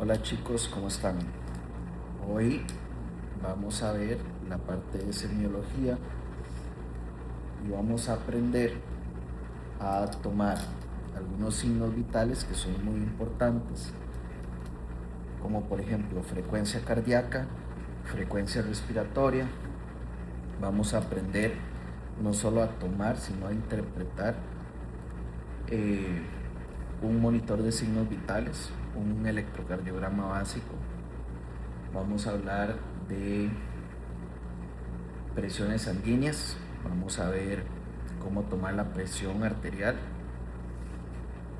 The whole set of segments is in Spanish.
Hola chicos, ¿cómo están? Hoy vamos a ver la parte de semiología y vamos a aprender a tomar algunos signos vitales que son muy importantes, como por ejemplo frecuencia cardíaca, frecuencia respiratoria. Vamos a aprender no solo a tomar, sino a interpretar eh, un monitor de signos vitales, un electrocardiograma básico. Vamos a hablar de presiones sanguíneas, vamos a ver cómo tomar la presión arterial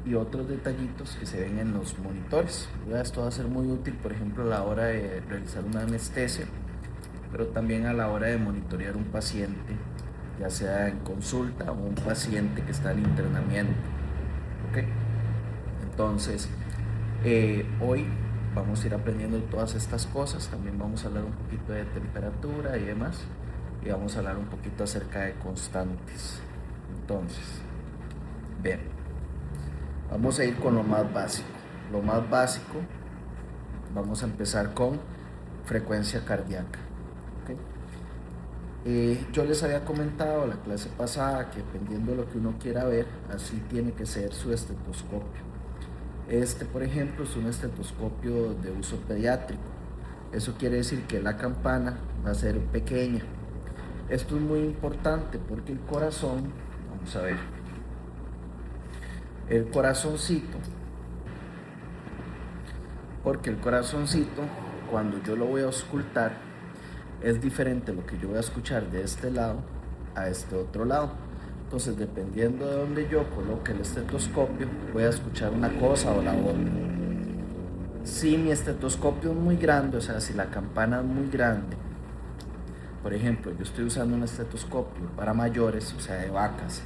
y otros detallitos que se ven en los monitores. Esto va a ser muy útil, por ejemplo, a la hora de realizar una anestesia, pero también a la hora de monitorear un paciente, ya sea en consulta o un paciente que está en internamiento. ¿Okay? Entonces, hoy vamos a ir aprendiendo todas estas cosas. También vamos a hablar un poquito de temperatura y demás, y vamos a hablar un poquito acerca de constantes. Entonces, bien, vamos a ir con lo más básico. Lo más básico, vamos a empezar con frecuencia cardíaca. ¿Okay? Yo les había comentado la clase pasada que dependiendo de lo que uno quiera ver, así tiene que ser su estetoscopio. Este, por ejemplo, es un estetoscopio de uso pediátrico. Eso quiere decir que la campana va a ser pequeña. Esto es muy importante porque el corazón, vamos a ver, el corazoncito, cuando yo lo voy a auscultar, es diferente lo que yo voy a escuchar de este lado a este otro lado. Entonces, dependiendo de donde yo coloque el estetoscopio, voy a escuchar una cosa o la otra. Si mi estetoscopio es muy grande, o sea, si la campana es muy grande, por ejemplo, yo estoy usando un estetoscopio para mayores, o sea, de vacas,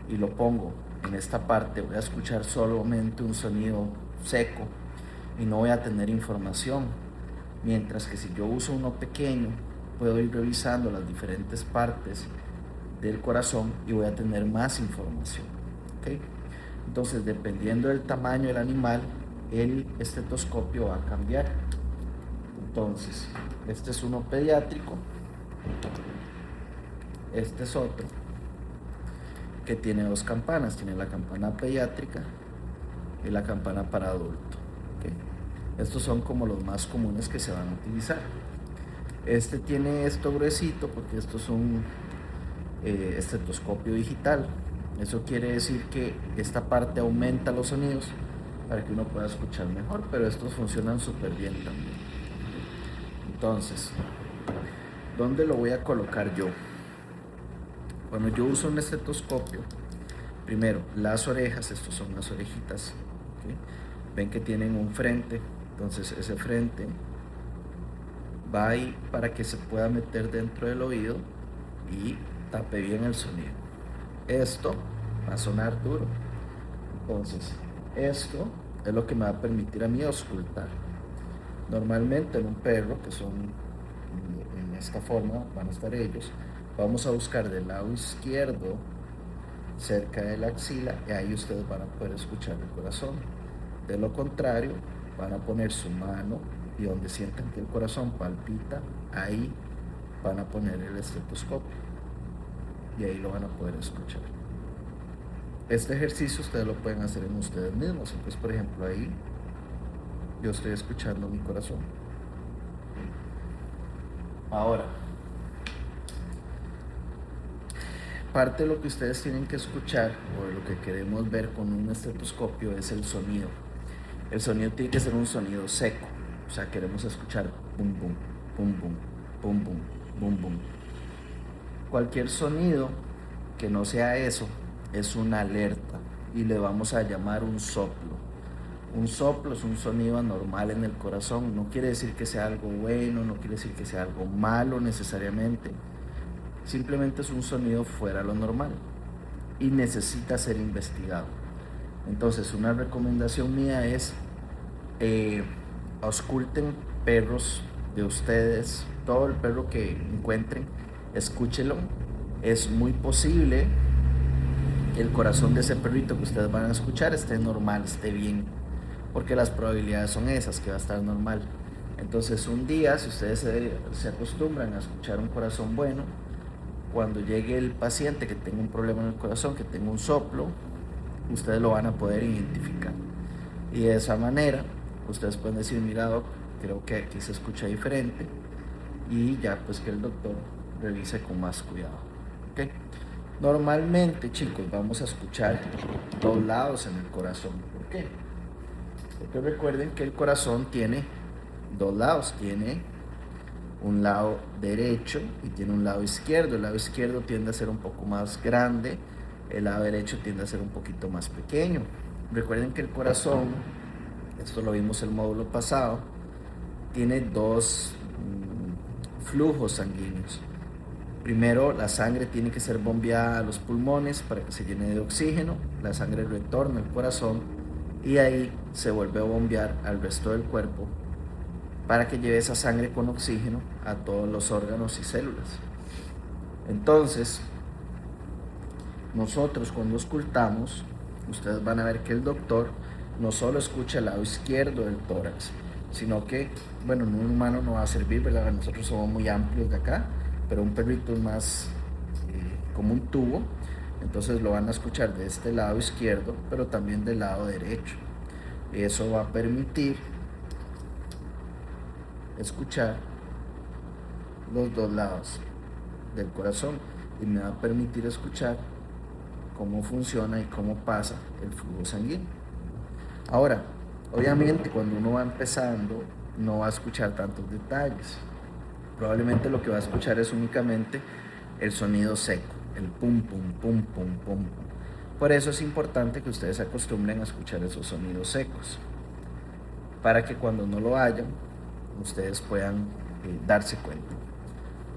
y lo pongo en esta parte, voy a escuchar solamente un sonido seco y no voy a tener información. Mientras que si yo uso uno pequeño, puedo ir revisando las diferentes partes del corazón y voy a tener más información. ¿Okay? Entonces, dependiendo del tamaño del animal, el estetoscopio va a cambiar. Entonces, este es uno pediátrico, este es otro que tiene dos campanas, tiene la campana pediátrica y la campana para adulto. ¿Okay? Estos son como los más comunes que se van a utilizar. Este tiene esto gruesito porque esto es un estetoscopio digital. Eso quiere decir que esta parte aumenta los sonidos para que uno pueda escuchar mejor, pero estos funcionan súper bien también. Entonces, ¿dónde lo voy a colocar yo? Cuando yo uso un estetoscopio, primero, las orejas, estos son las orejitas, ¿okay? Ven que tienen un frente, entonces ese frente va ahí para que se pueda meter dentro del oído y tape bien el sonido. Esto va a sonar duro, entonces esto es lo que me va a permitir a mí auscultar. Normalmente en un perro, que son en esta forma, van a estar ellos, vamos a buscar del lado izquierdo, cerca de la axila, y ahí ustedes van a poder escuchar el corazón. De lo contrario, van a poner su mano y donde sientan que el corazón palpita, ahí van a poner el estetoscopio y ahí lo van a poder escuchar. Este ejercicio ustedes lo pueden hacer en ustedes mismos. Entonces, por ejemplo, ahí yo estoy escuchando mi corazón. Ahora, parte de lo que ustedes tienen que escuchar o de lo que queremos ver con un estetoscopio es el sonido. El sonido tiene que ser un sonido seco, o sea, queremos escuchar bum bum, bum bum, bum bum, bum bum. Cualquier sonido que no sea eso es una alerta y le vamos a llamar un soplo. Un soplo es un sonido anormal en el corazón, no quiere decir que sea algo bueno, no quiere decir que sea algo malo necesariamente. Simplemente es un sonido fuera de lo normal y necesita ser investigado. Entonces, una recomendación mía es ausculten perros de ustedes, todo el perro que encuentren, escúchelo. Es muy posible que el corazón de ese perrito que ustedes van a escuchar esté normal, esté bien. porque las probabilidades son esas, que va a estar normal. Entonces un día, si ustedes se acostumbran a escuchar un corazón bueno, cuando llegue el paciente que tenga un problema en el corazón, que tenga un soplo, ustedes lo van a poder identificar. Y de esa manera, ustedes pueden decir, mira doc, creo que aquí se escucha diferente, y ya pues que el doctor revise con más cuidado. ¿Okay? Normalmente, chicos, vamos a escuchar dos lados en el corazón. ¿Por qué? Porque recuerden que el corazón tiene dos lados. Tiene un lado derecho y tiene un lado izquierdo. El lado izquierdo tiende a ser un poco más grande, el lado derecho tiende a ser un poquito más pequeño. Recuerden que el corazón, esto lo vimos el módulo pasado, tiene dos flujos sanguíneos. Primero, la sangre tiene que ser bombeada a los pulmones para que se llene de oxígeno, la sangre retorna al corazón y ahí se vuelve a bombear al resto del cuerpo para que lleve esa sangre con oxígeno a todos los órganos y células. Entonces, nosotros cuando auscultamos, ustedes van a ver que el doctor no solo escucha el lado izquierdo del tórax, sino que, bueno, en un humano no va a servir, ¿verdad? Nosotros somos muy amplios de acá, pero un perrito es más como un tubo, entonces lo van a escuchar de este lado izquierdo, pero también del lado derecho. Eso va a permitir escuchar los dos lados del corazón y me va a permitir escuchar cómo funciona y cómo pasa el flujo sanguíneo. Ahora, obviamente cuando uno va empezando no va a escuchar tantos detalles. Probablemente lo que va a escuchar es únicamente el sonido seco, el pum, pum, pum, pum, pum. Por eso es importante que ustedes se acostumbren a escuchar esos sonidos secos, para que cuando no lo hayan, ustedes puedan darse cuenta.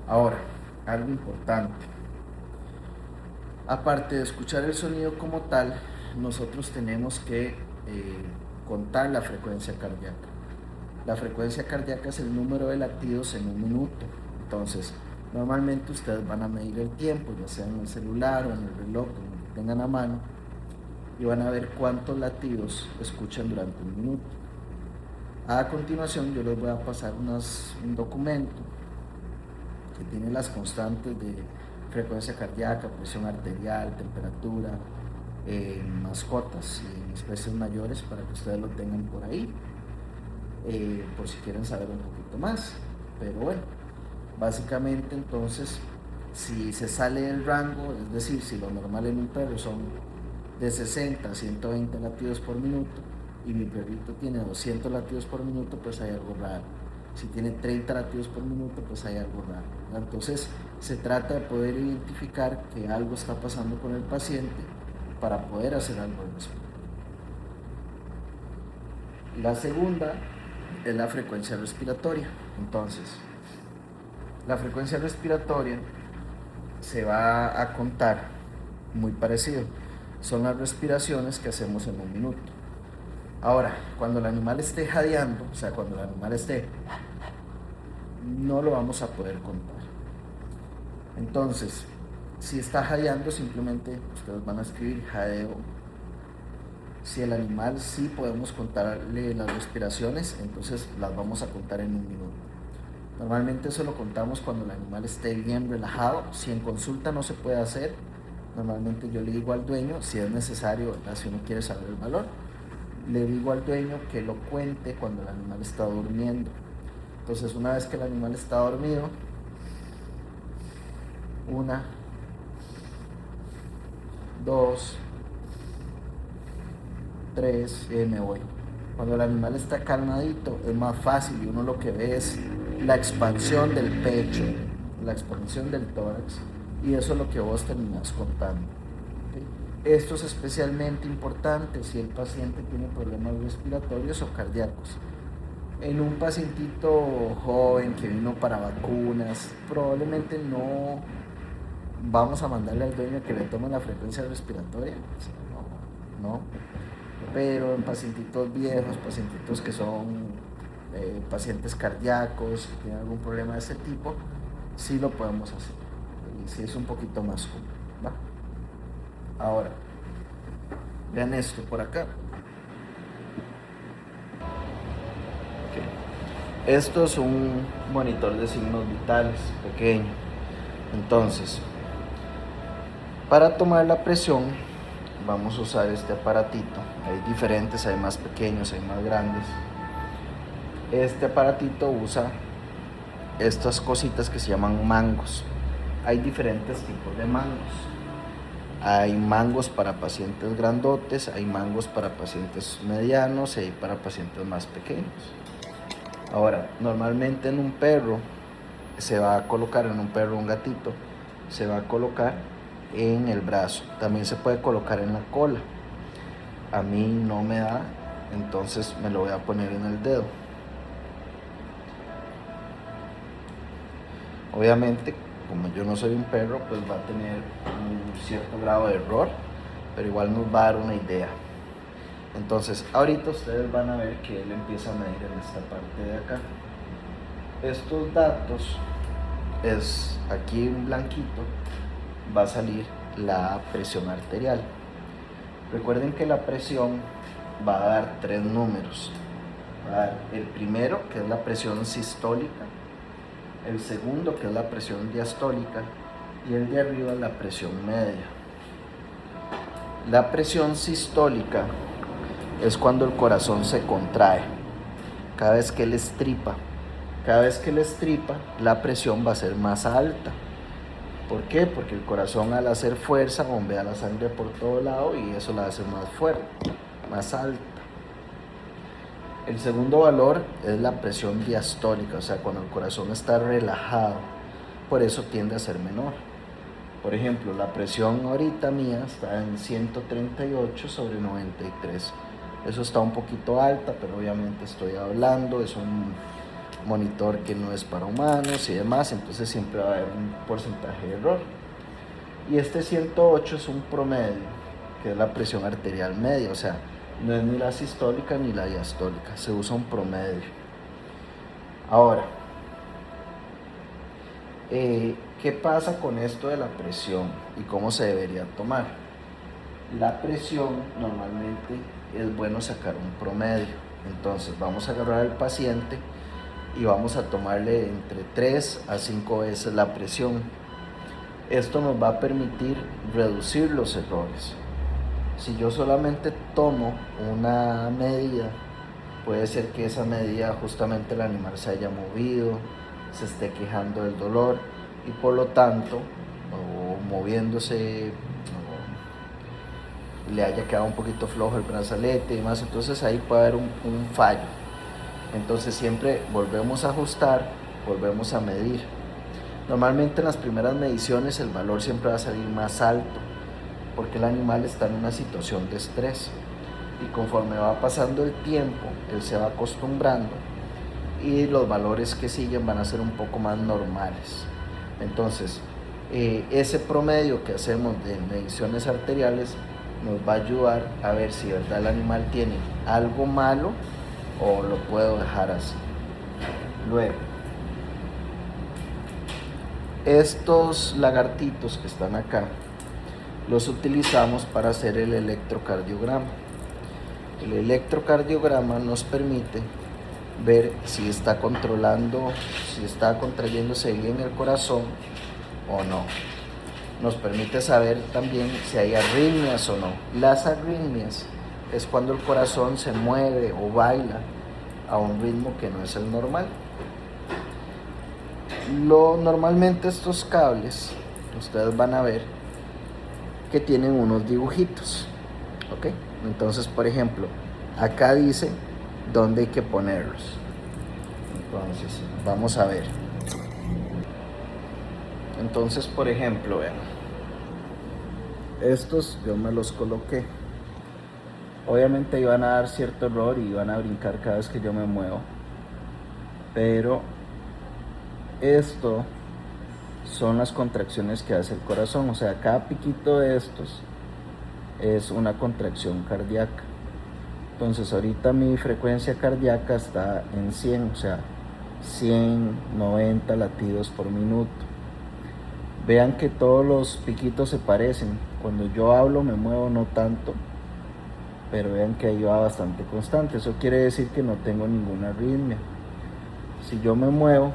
Ahora, algo importante. Aparte de escuchar el sonido como tal, nosotros tenemos que contar la frecuencia cardíaca. La frecuencia cardíaca es el número de latidos en un minuto. Entonces, normalmente ustedes van a medir el tiempo, ya sea en el celular o en el reloj, en lo que tengan a mano, y van a ver cuántos latidos escuchan durante un minuto. A continuación, yo les voy a pasar un documento que tiene las constantes de frecuencia cardíaca, presión arterial, temperatura, mascotas y en especies mayores, para que ustedes lo tengan por ahí, por si quieren saber un poquito más. Pero bueno, básicamente entonces, si se sale del rango, es decir, si lo normal en un perro son de 60 a 120 latidos por minuto y mi perrito tiene 200 latidos por minuto, pues hay algo raro. Si tiene 30 latidos por minuto, pues hay algo raro. Entonces, se trata de poder identificar que algo está pasando con el paciente para poder hacer algo al respecto. La segunda es la frecuencia respiratoria. Entonces, la frecuencia respiratoria se va a contar muy parecido. Son las respiraciones que hacemos en un minuto. Ahora, cuando el animal esté jadeando, o sea, cuando el animal esté, no lo vamos a poder contar. Entonces, si está jadeando, simplemente ustedes van a escribir jadeo. Si el animal sí podemos contarle las respiraciones, entonces las vamos a contar en un minuto. Normalmente eso lo contamos cuando el animal esté bien relajado. Si en consulta no se puede hacer, normalmente yo le digo al dueño, si es necesario, ¿verdad? Si uno quiere saber el valor, le digo al dueño que lo cuente cuando el animal está durmiendo. Entonces, una vez que el animal está dormido, 1, 2, 3, me voy. Cuando el animal está calmadito es más fácil y uno lo que ve es la expansión del pecho, la expansión del tórax, y eso es lo que vos terminás contando. ¿Okay? Esto es especialmente importante si el paciente tiene problemas respiratorios o cardíacos. En un pacientito joven que vino para vacunas, probablemente no vamos a mandarle al dueño que le tome la frecuencia respiratoria, no. Pero en pacientitos viejos, pacientitos que son pacientes cardíacos, que tienen algún problema de ese tipo, sí lo podemos hacer. Y sí es un poquito más común, ¿va? Ahora, vean esto por acá. Esto es un monitor de signos vitales pequeño. Entonces, para tomar la presión vamos a usar este aparatito. Hay diferentes, hay más pequeños, hay más grandes. Este aparatito usa estas cositas que se llaman mangos. Hay diferentes tipos de mangos. Hay mangos para pacientes grandotes, hay mangos para pacientes medianos y hay para pacientes más pequeños. Ahora, normalmente en un perro se va a colocar, en un perro, un gatito, se va a colocar en el brazo. También se puede colocar en la cola. A mí no me da, entonces me lo voy a poner en el dedo. Obviamente, como yo no soy un perro, pues va a tener un cierto grado de error, pero igual nos va a dar una idea. Entonces, ahorita ustedes van a ver que él empieza a medir en esta parte de acá. Estos datos, es aquí en blanquito, va a salir la presión arterial. Recuerden que la presión va a dar 3 números. Va a dar el primero, que es la presión sistólica, el segundo, que es la presión diastólica, y el de arriba, la presión media. La presión sistólica es cuando el corazón se contrae, cada vez que él estripa. Cada vez que él estripa, la presión va a ser más alta. ¿Por qué? Porque el corazón, al hacer fuerza, bombea la sangre por todo lado y eso la hace más fuerte, más alta. El segundo valor es la presión diastólica, o sea, cuando el corazón está relajado. Por eso tiende a ser menor. Por ejemplo, la presión ahorita mía está en 138/93. Eso está un poquito alta, pero obviamente estoy hablando, es un monitor que no es para humanos y demás, entonces siempre va a haber un porcentaje de error. Y este 108 es un promedio, que es la presión arterial media, o sea, no es ni la sistólica ni la diastólica, se usa un promedio. Ahora, ¿qué pasa con esto de la presión y cómo se debería tomar? La presión normalmente es bueno sacar un promedio, entonces vamos a agarrar al paciente y vamos a tomarle entre 3 a 5 veces la presión. Esto nos va a permitir reducir los errores. Si yo solamente tomo una medida, puede ser que esa medida justamente el animal se haya movido, se esté quejando del dolor y por lo tanto, o moviéndose, o le haya quedado un poquito flojo el brazalete y demás, entonces ahí puede haber un fallo. Entonces siempre volvemos a ajustar, volvemos a medir. Normalmente en las primeras mediciones el valor siempre va a salir más alto porque el animal está en una situación de estrés y conforme va pasando el tiempo él se va acostumbrando y los valores que siguen van a ser un poco más normales. Entonces ese promedio que hacemos de mediciones arteriales nos va a ayudar a ver si de verdad el animal tiene algo malo o lo puedo dejar así. Luego, estos lagartitos que están acá los utilizamos para hacer el electrocardiograma. El electrocardiograma nos permite ver si está controlando, si está contrayéndose bien el corazón o no. Nos permite saber también si hay arritmias o no. Las arritmias es cuando el corazón se mueve o baila a un ritmo que no es el normal. Normalmente estos cables, ustedes van a ver que tienen unos dibujitos, ¿ok? Entonces, por ejemplo, acá dice dónde hay que ponerlos. Entonces, vamos a ver. Entonces, por ejemplo, vean, estos yo me los coloqué. Obviamente iban a dar cierto error y iban a brincar cada vez que yo me muevo, pero esto son las contracciones que hace el corazón, o sea, cada piquito de estos es una contracción cardíaca. Entonces ahorita mi frecuencia cardíaca está en 100, o sea, 190 latidos por minuto. Vean que todos los piquitos se parecen. Cuando yo hablo me muevo no tanto, pero vean que ahí va bastante constante. Eso quiere decir que no tengo ninguna arritmia. Si yo me muevo,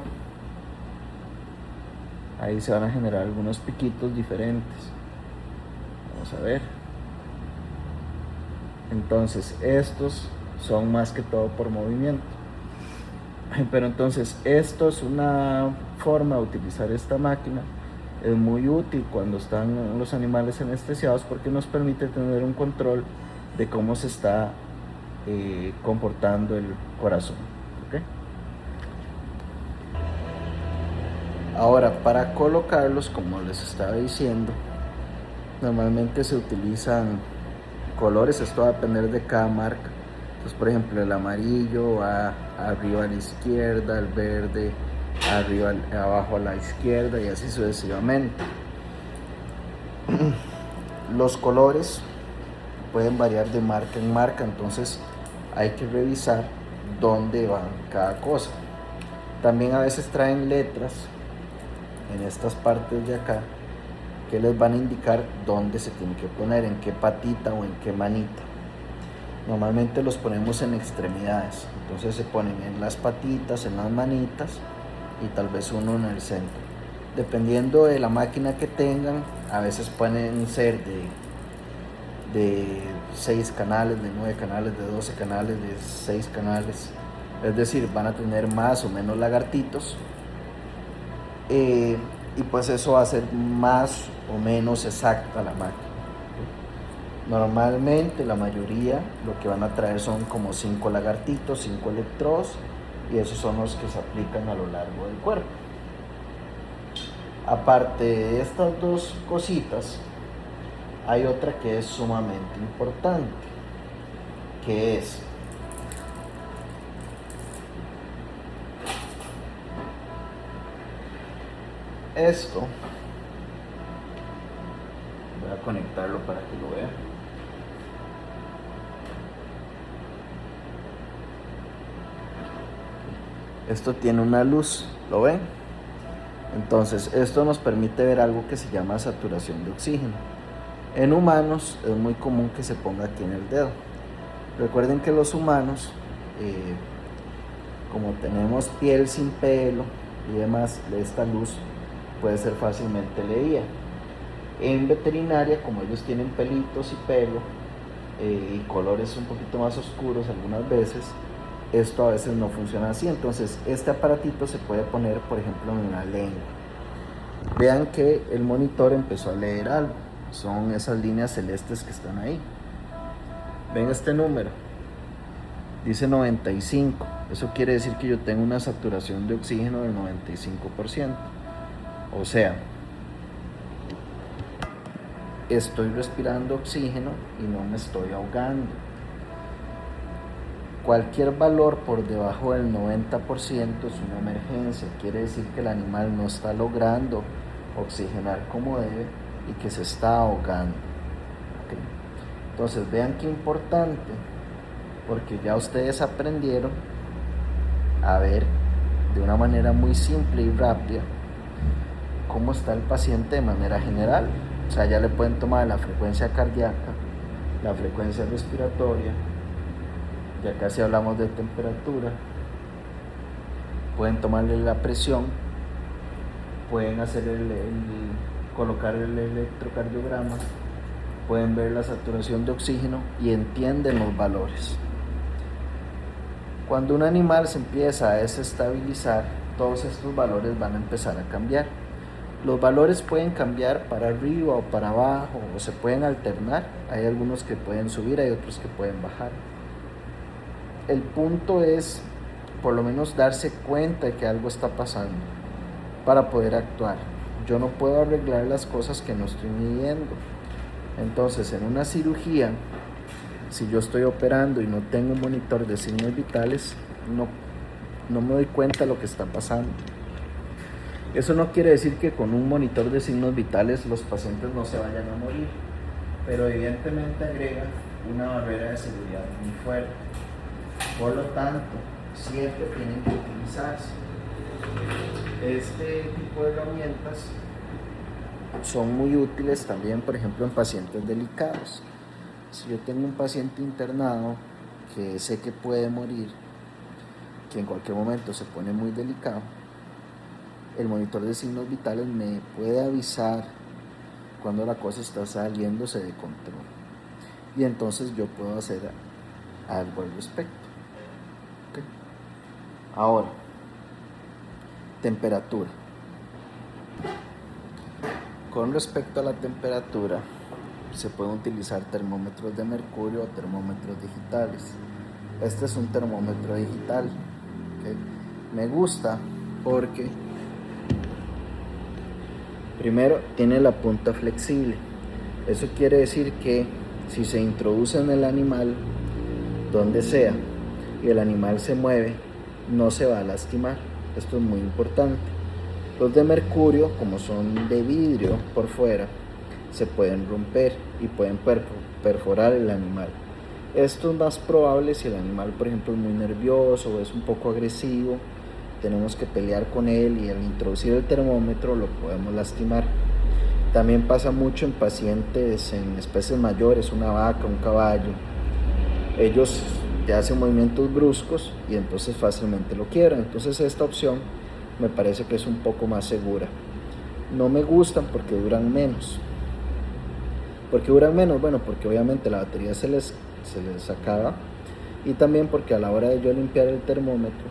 ahí se van a generar algunos piquitos diferentes. Vamos a ver. Entonces estos son más que todo por movimiento. Pero entonces esto es una forma de utilizar esta máquina. Es muy útil cuando están los animales anestesiados porque nos permite tener un control de cómo se está comportando el corazón. ¿Okay? Ahora, para colocarlos, como les estaba diciendo, normalmente se utilizan colores. Esto va a depender de cada marca. Entonces, por ejemplo, el amarillo va arriba a la izquierda, el verde arriba, abajo a la izquierda y así sucesivamente. Los colores pueden variar de marca en marca, entonces hay que revisar dónde va cada cosa. También a veces traen letras en estas partes de acá que les van a indicar dónde se tiene que poner, en qué patita o en qué manita. Normalmente los ponemos en extremidades, entonces se ponen en las patitas, en las manitas y tal vez uno en el centro. Dependiendo de la máquina que tengan, a veces pueden ser de 6 canales, de 9 canales, de 12 canales, de 6 canales. Es decir, van a tener más o menos lagartitos. Y pues eso va a ser más o menos exacta la máquina. Normalmente la mayoría lo que van a traer son como 5 lagartitos, 5 electrodos, y esos son los que se aplican a lo largo del cuerpo. Aparte de estas dos cositas, hay otra que es sumamente importante, que es esto. Voy a conectarlo para que lo vean. Esto tiene una luz, ¿lo ven? Entonces esto nos permite ver algo que se llama saturación de oxígeno. En humanos es muy común que se ponga aquí en el dedo. Recuerden que los humanos, como tenemos piel sin pelo y demás, esta luz puede ser fácilmente leída. En veterinaria, como ellos tienen pelitos y pelo y colores un poquito más oscuros algunas veces, esto a veces no funciona así. Entonces este aparatito se puede poner, por ejemplo, en la lengua. Vean que el monitor empezó a leer algo. Son esas líneas celestes que están ahí. Ven este número, dice 95. Eso quiere decir que yo tengo una saturación de oxígeno del 95%. O sea, estoy respirando oxígeno y no me estoy ahogando. Cualquier valor por debajo del 90% es una emergencia. Quiere decir que el animal no está logrando oxigenar como debe y que se está ahogando. ¿Okay? Entonces vean qué importante, porque ya ustedes aprendieron a ver de una manera muy simple y rápida cómo está el paciente de manera general. O sea, ya le pueden tomar la frecuencia cardíaca, la frecuencia respiratoria, ya casi hablamos de temperatura, pueden tomarle la presión, pueden hacer colocar el electrocardiograma, pueden ver la saturación de oxígeno y entienden los valores. Cuando un animal se empieza a desestabilizar, todos estos valores van a empezar a cambiar. Los valores pueden cambiar para arriba o para abajo, o se pueden alternar. Hay algunos que pueden subir, hay otros que pueden bajar. El punto es, por lo menos, darse cuenta de que algo está pasando para poder actuar. Yo no puedo arreglar las cosas que no estoy midiendo. Entonces, en una cirugía, si yo estoy operando y no tengo un monitor de signos vitales, no me doy cuenta de lo que está pasando. Eso no quiere decir que con un monitor de signos vitales los pacientes no se vayan a morir, pero evidentemente agrega una barrera de seguridad muy fuerte. Por lo tanto, siempre tienen que utilizarse. Este tipo de herramientas son muy útiles también, por ejemplo, en pacientes delicados. Si yo tengo un paciente internado que sé que puede morir, que en cualquier momento se pone muy delicado, el monitor de signos vitales me puede avisar cuando la cosa está saliéndose de control. Y entonces yo puedo hacer algo al respecto. ¿Okay? Ahora, temperatura. Con respecto a la temperatura, se pueden utilizar termómetros de mercurio o termómetros digitales. Este es un termómetro digital. ¿Okay? Me gusta porque primero tiene la punta flexible. Eso quiere decir que si se introduce en el animal, donde sea, y el animal se mueve, no se va a lastimar. Esto es muy importante. Los de mercurio, como son de vidrio por fuera, se pueden romper y pueden perforar el animal. Esto es más probable si el animal, por ejemplo, es muy nervioso o es un poco agresivo. Tenemos que pelear con él y al introducir el termómetro lo podemos lastimar. También pasa mucho en pacientes en especies mayores, una vaca, un caballo. Ellos ya hacen movimientos bruscos y entonces fácilmente lo quiebran. Entonces esta opción me parece que es un poco más segura. No me gustan porque duran menos. ¿Por qué duran menos? Bueno, porque obviamente la batería se les acaba, y también porque a la hora de yo limpiar el termómetro,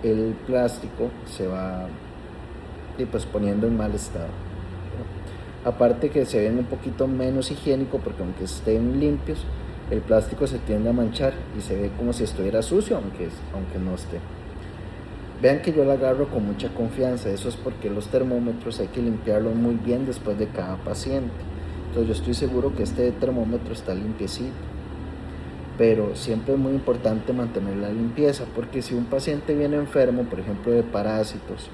el plástico se va pues poniendo en mal estado. Aparte que se ven un poquito menos higiénico, porque aunque estén limpios, el plástico se tiende a manchar y se ve como si estuviera sucio, aunque no esté. Vean que yo la agarro con mucha confianza. Eso es porque los termómetros hay que limpiarlos muy bien después de cada paciente. Entonces yo estoy seguro que este termómetro está limpiecito. Pero siempre es muy importante mantener la limpieza, porque si un paciente viene enfermo, por ejemplo de parásitos,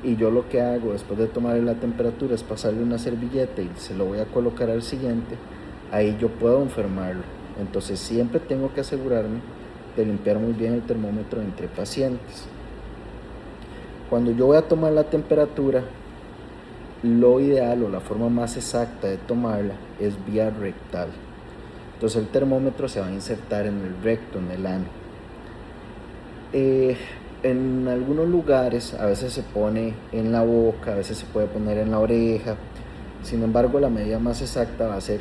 y yo lo que hago después de tomarle la temperatura es pasarle una servilleta y se lo voy a colocar al siguiente, ahí yo puedo enfermarlo. Entonces siempre tengo que asegurarme de limpiar muy bien el termómetro entre pacientes. Cuando yo voy a tomar la temperatura, lo ideal o la forma más exacta de tomarla es vía rectal. Entonces el termómetro se va a insertar en el recto, en el ano. En algunos lugares a veces se pone en la boca, a veces se puede poner en la oreja. Sin embargo, la medida más exacta va a ser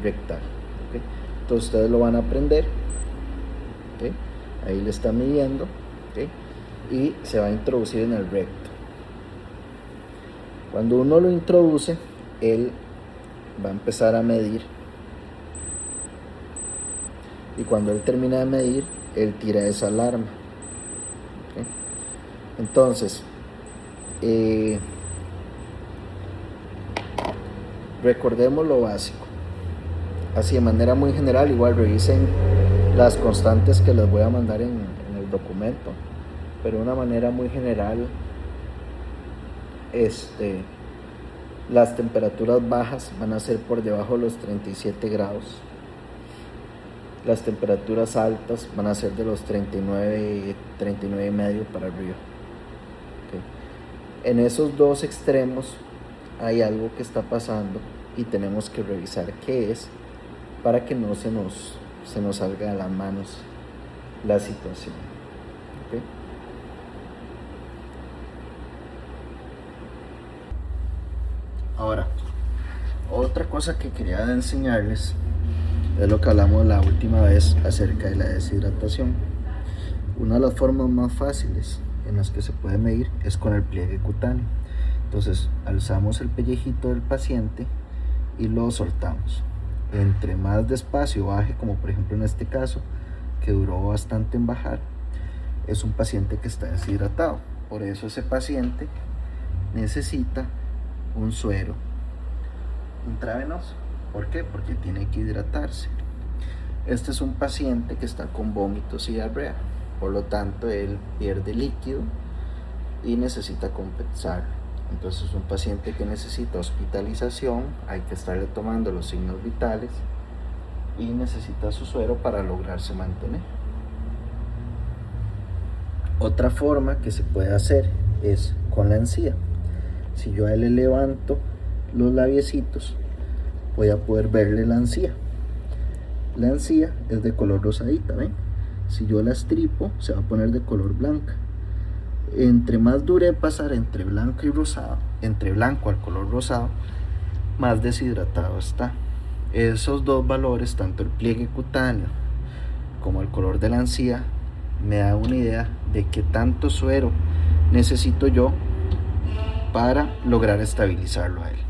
rectal. ¿Okay? Entonces ustedes lo van a aprender. ¿Okay? Ahí le está midiendo. ¿Okay? Y se va a introducir en el recto. Cuando uno lo introduce, él va a empezar a medir. Y cuando él termina de medir, él tira esa alarma. ¿Okay? Entonces, recordemos lo básico. Así de manera muy general, igual revisen las constantes que les voy a mandar en el documento. Pero de una manera muy general, las temperaturas bajas van a ser por debajo de los 37 grados. Las temperaturas altas van a ser de los 39 y medio para arriba. Okay. En esos dos extremos hay algo que está pasando y tenemos que revisar qué es, para que no se nos salga de las manos la situación. Okay. Ahora, otra cosa que quería enseñarles es lo que hablamos la última vez acerca de la deshidratación. Una de las formas más fáciles en las que se puede medir es con el pliegue cutáneo. Entonces alzamos el pellejito del paciente y lo soltamos. Entre más despacio baje, como por ejemplo en este caso, que duró bastante en bajar, es un paciente que está deshidratado. Por eso ese paciente necesita un suero intravenoso. ¿Por qué? Porque tiene que hidratarse. Este es un paciente que está con vómitos y diarrea, por lo tanto él pierde líquido y necesita compensarlo. Entonces es un paciente que necesita hospitalización, hay que estarle tomando los signos vitales y necesita su suero para lograrse mantener. Otra forma que se puede hacer es con la encía. Si yo a él le levanto los labiecitos, voy a poder verle la encía. La encía es de color rosadita, ¿ven? Si yo la estripo, se va a poner de color blanca. Entre más dure pasar entre blanco y rosado, entre blanco al color rosado, más deshidratado está. Esos dos valores, tanto el pliegue cutáneo como el color de la encía, me da una idea de qué tanto suero necesito yo para lograr estabilizarlo a él.